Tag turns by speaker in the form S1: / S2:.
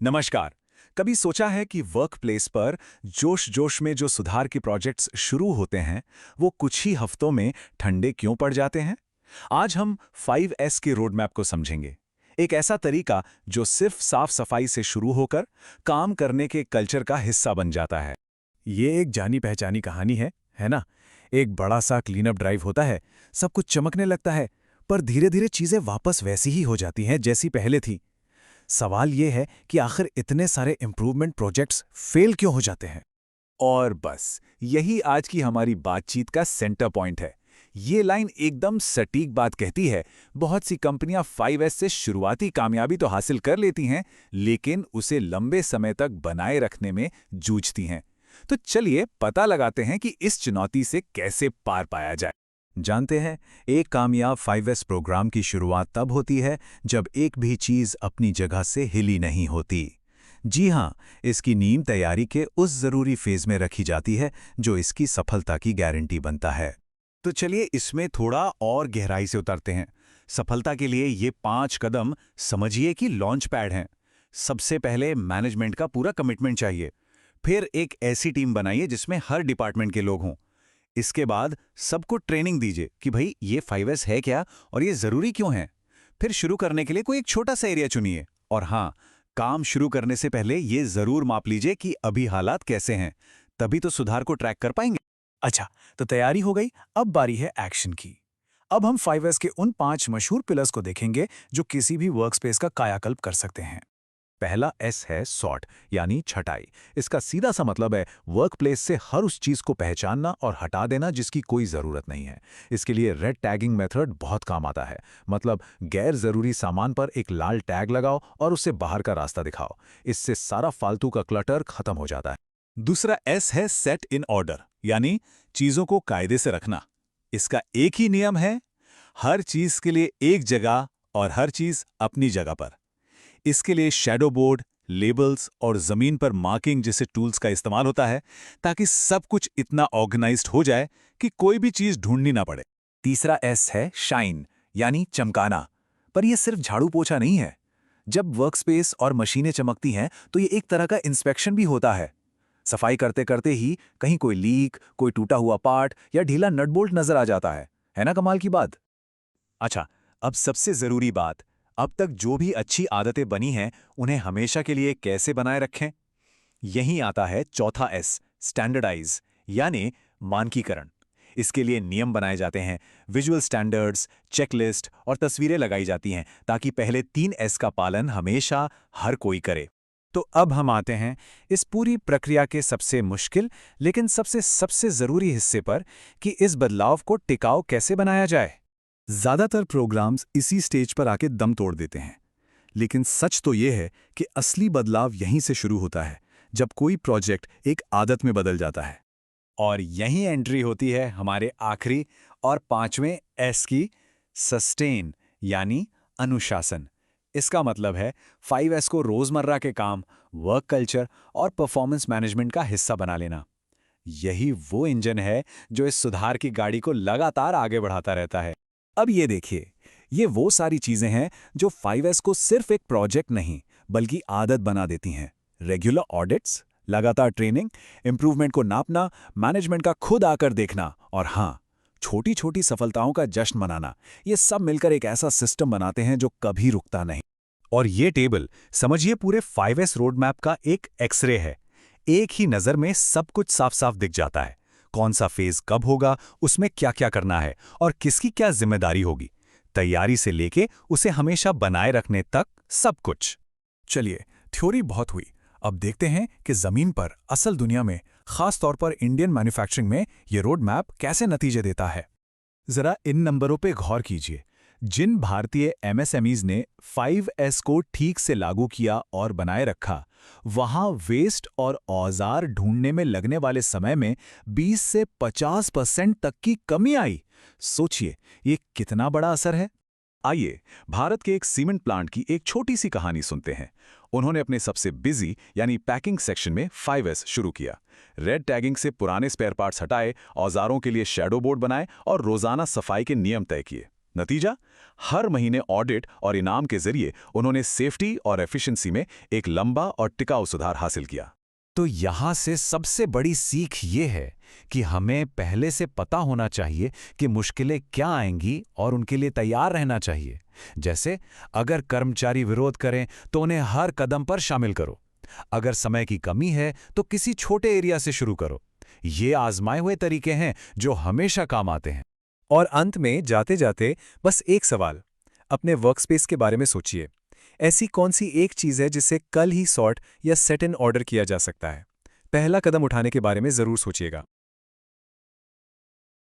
S1: नमस्कार। कभी सोचा है कि वर्क प्लेस पर जोश जोश में जो सुधार के प्रोजेक्ट्स शुरू होते हैं वो कुछ ही हफ्तों में ठंडे क्यों पड़ जाते हैं? आज हम 5S के रोड मैप को समझेंगे। एक ऐसा तरीका जो सिर्फ साफ सफाई से शुरू होकर काम करने के कल्चर का हिस्सा बन जाता है।
S2: ये एक जानी पहचानी कहानी है ना? एक बड़ा सा क्लीनअप ड्राइव होता है, सब कुछ चमकने लगता है, पर धीरे धीरे चीजें वापस वैसी ही हो जाती हैं जैसी पहले थी। सवाल ये है कि आखिर इतने सारे इंप्रूवमेंट प्रोजेक्ट्स फेल क्यों हो जाते हैं?
S1: और बस यही आज की हमारी बातचीत का सेंटर पॉइंट है। ये लाइन एकदम सटीक बात कहती है। बहुत सी कंपनियां 5S से शुरुआती कामयाबी तो हासिल कर लेती हैं, लेकिन उसे लंबे समय तक बनाए रखने में जूझती हैं। तो चलिए पता लगाते हैं कि इस चुनौती से कैसे पार पाया जाए।
S2: जानते हैं, एक कामयाब 5S प्रोग्राम की शुरुआत तब होती है जब एक भी चीज अपनी जगह से हिली नहीं होती। जी हाँ, इसकी नींव तैयारी के उस जरूरी फेज में रखी जाती है जो इसकी सफलता की गारंटी बनता है।
S1: तो चलिए इसमें थोड़ा और गहराई से उतरते हैं। सफलता के लिए ये 5 कदम समझिए कि लॉन्च पैड हैं। सबसे पहले मैनेजमेंट का पूरा कमिटमेंट चाहिए। फिर एक ऐसी टीम बनाइए जिसमें हर डिपार्टमेंट के लोग हों। इसके बाद सबको ट्रेनिंग दीजिए कि भाई ये 5S है क्या और ये जरूरी क्यों है। फिर शुरू करने के लिए कोई एक छोटा सा एरिया चुनिए। और हाँ, काम शुरू करने से पहले ये जरूर माप लीजिए कि अभी हालात कैसे हैं। तभी तो सुधार को ट्रैक कर पाएंगे।
S2: अच्छा, तो तैयारी हो गई, अब बारी है एक्शन की। अब हम 5S के उन 5 मशहूर पिलर्स को देखेंगे जो किसी भी वर्कस्पेस का कायाकल्प कर सकते हैं। पहला एस है सॉर्ट, यानी छटाई। इसका सीधा सा मतलब है वर्क प्लेस से हर उस चीज को पहचानना और हटा देना जिसकी कोई जरूरत नहीं है। इसके लिए रेड टैगिंग मेथड बहुत काम आता है। मतलब गैर जरूरी सामान पर एक लाल टैग लगाओ और उससे बाहर का रास्ता दिखाओ। इससे सारा फालतू का क्लटर खत्म हो जाता है।
S1: दूसरा एस है सेट इन ऑर्डर, यानी चीजों को कायदे से रखना। इसका एक ही नियम है, हर चीज के लिए एक जगह और हर चीज अपनी जगह पर। इसके लिए शैडो बोर्ड, लेबल्स और जमीन पर मार्किंग जैसे टूल्स का इस्तेमाल होता है, ताकि सब कुछ इतना ऑर्गेनाइज्ड हो जाए कि कोई भी चीज ढूंढनी ना पड़े।
S2: तीसरा एस है शाइन, यानी चमकाना। पर यह सिर्फ झाड़ू पोछा नहीं है। जब वर्कस्पेस और मशीनें चमकती हैं तो ये एक तरह का इंस्पेक्शन भी होता है। सफाई करते करते ही कहीं कोई लीक, कोई टूटा हुआ पार्ट या ढीला नट बोल्ट नजर आ जाता है ना कमाल की बात?
S1: अच्छा, अब सबसे जरूरी बात, अब तक जो भी अच्छी आदतें बनी हैं उन्हें हमेशा के लिए कैसे बनाए रखें। यहीं आता है चौथा एस, स्टैंडर्डाइज, यानी मानकीकरण। इसके लिए नियम बनाए जाते हैं, विजुअल स्टैंडर्ड्स, चेकलिस्ट और तस्वीरें लगाई जाती हैं ताकि पहले 3S का पालन हमेशा हर कोई करे।
S2: तो अब हम आते हैं इस पूरी प्रक्रिया के सबसे मुश्किल लेकिन सबसे सबसे जरूरी हिस्से पर कि इस बदलाव को टिकाऊ कैसे बनाया जाए। ज्यादातर प्रोग्राम्स इसी स्टेज पर आके दम तोड़ देते हैं, लेकिन सच तो ये है कि असली बदलाव यहीं से शुरू होता है, जब कोई प्रोजेक्ट एक आदत में बदल जाता है।
S1: और यहीं एंट्री होती है हमारे आखिरी और 5वें एस की, सस्टेन, यानी अनुशासन। इसका मतलब है 5S को रोजमर्रा के काम, वर्क कल्चर और परफॉर्मेंस मैनेजमेंट का हिस्सा बना लेना। यही वो इंजन है जो इस सुधार की गाड़ी को लगातार आगे बढ़ाता रहता है।
S2: अब ये देखिए, ये वो सारी चीजें हैं जो 5S को सिर्फ एक प्रोजेक्ट नहीं बल्कि आदत बना देती हैं। रेगुलर ऑडिट्स, लगातार ट्रेनिंग, इंप्रूवमेंट को नापना, मैनेजमेंट का खुद आकर देखना और हाँ, छोटी छोटी सफलताओं का जश्न मनाना, ये सब मिलकर एक ऐसा सिस्टम बनाते हैं जो कभी रुकता नहीं।
S1: और ये टेबल समझिए पूरे 5S रोड मैप का एक एक्सरे है। एक ही नज़र में सब कुछ साफ साफ दिख जाता है। कौन सा फेज कब होगा, उसमें क्या क्या करना है और किसकी क्या जिम्मेदारी होगी। तैयारी से लेके उसे हमेशा बनाए रखने तक सब कुछ।
S2: चलिए, थ्योरी बहुत हुई, अब देखते हैं कि जमीन पर असल दुनिया में, खास तौर पर इंडियन मैन्युफैक्चरिंग में, ये रोड मैप कैसे नतीजे देता है। जरा इन नंबरों पे गौर कीजिए। जिन भारतीय एमएसएमईज ने 5S को ठीक से लागू किया और बनाए रखा, वहां वेस्ट और औजार ढूंढने में लगने वाले समय में 20 से 50% तक की कमी आई। सोचिए, ये कितना बड़ा असर है।
S1: आइए भारत के एक सीमेंट प्लांट की एक छोटी सी कहानी सुनते हैं। उन्होंने अपने सबसे बिजी यानी पैकिंग सेक्शन में 5S शुरू किया। रेड टैगिंग से पुराने स्पेयर पार्ट्स हटाए, औजारों के लिए शैडो बोर्ड बनाए और रोजाना सफाई के नियम तय किए।
S3: नतीजा, हर महीने ऑडिट और इनाम के जरिए उन्होंने सेफ्टी और एफिशिएंसी में एक लंबा और टिकाऊ सुधार हासिल किया।
S1: तो यहाँ से सबसे बड़ी सीख ये है कि हमें पहले से पता होना चाहिए कि मुश्किलें क्या आएंगी और उनके लिए तैयार रहना चाहिए। जैसे अगर कर्मचारी विरोध करें तो उन्हें हर कदम पर शामिल करो। अगर समय की कमी है तो किसी छोटे एरिया से शुरू करो। ये आजमाए हुए तरीके हैं जो हमेशा काम आते हैं।
S2: और अंत में जाते जाते बस एक सवाल, अपने वर्कस्पेस के बारे में सोचिए। ऐसी कौन सी एक चीज़ है जिसे कल ही सॉर्ट या सेट इन ऑर्डर किया जा सकता है? पहला कदम उठाने के बारे में ज़रूर सोचिएगा।